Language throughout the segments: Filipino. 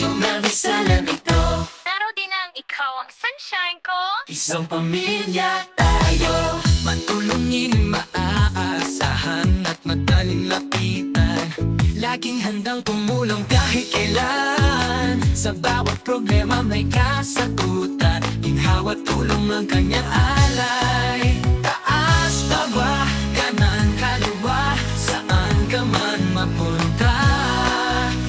Jomel Rizal ito. Pero di nang ikaw ang sunshine ko. Isang pamilya tayo, matulungin, maaasahan at madaling lapitan. Laging handang tumulong kahit kailan. Sa bawat problema may kasagutan. Ginhawa't tulong ang kanyang alay. Taas, baba, kanan, kaliwa, saan ka man mapunta.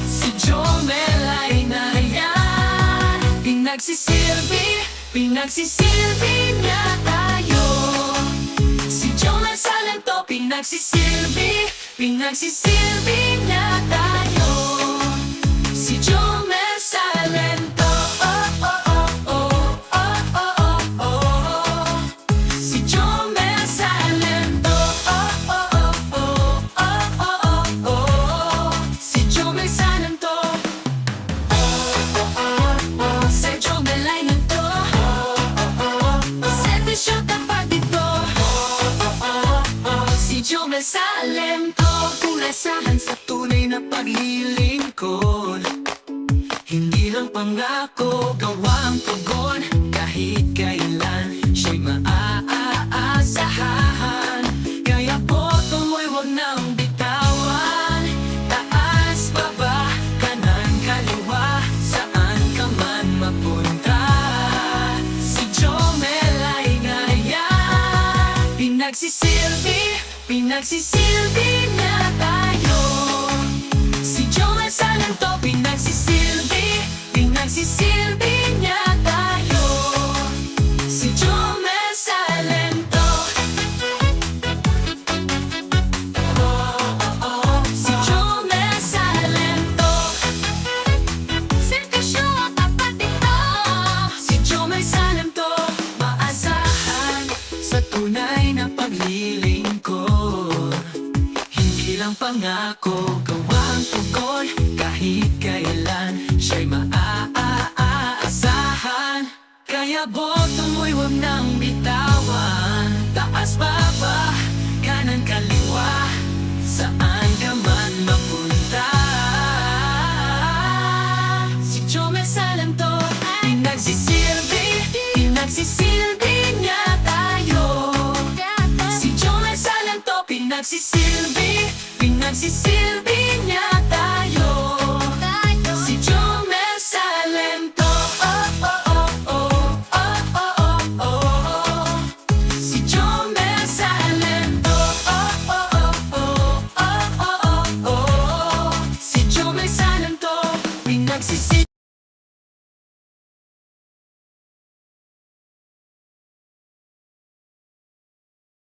Si Jomel ay nariyan. Pinagsisilbi niya tayo. Si Jomel Salento, pinagsisilbi niya tayo. Si Jomel Salento, oh, oh, oh, oh, oh, oh, oh, oh. Si Jomel Salento, oh, oh, oh, oh, oh, oh, oh, oh. Si Jomel Salento, si Jomel ay nito. Servisyo tapat dito. Si Jomel Salento, punasahan sa tunay na paglilingkod. Hindi lang pangako, gawa ang tugon. Kahit kailan siya'y maaasahan. Kaya po tuloy wag nang bitawan. Taas, baba, kanan, kaliwa, saan ka man mapunta. Si Jomel ay ngayon. Pinagsisilbi niya tayo. Si Jomel Salento, pinagsisilbi niya tayo. Si Jomel Salento, si Jomel Salento. Servisyo tapat dito. Si Jomel Salento, maasahan sa tunay na paglilingkod. Hindi lang pangako, gawa ang tugon. Kahit kailan siya'y maaasahan. Kaya bottom mo'y huwag nang bitawan. Taas, baba, kanan, kaliwa, saan ka man mapunta. Si Jomel Salento, pinagsisilbi niya tayo. Si Jomel Salento, pinagsisilbi niya tayo.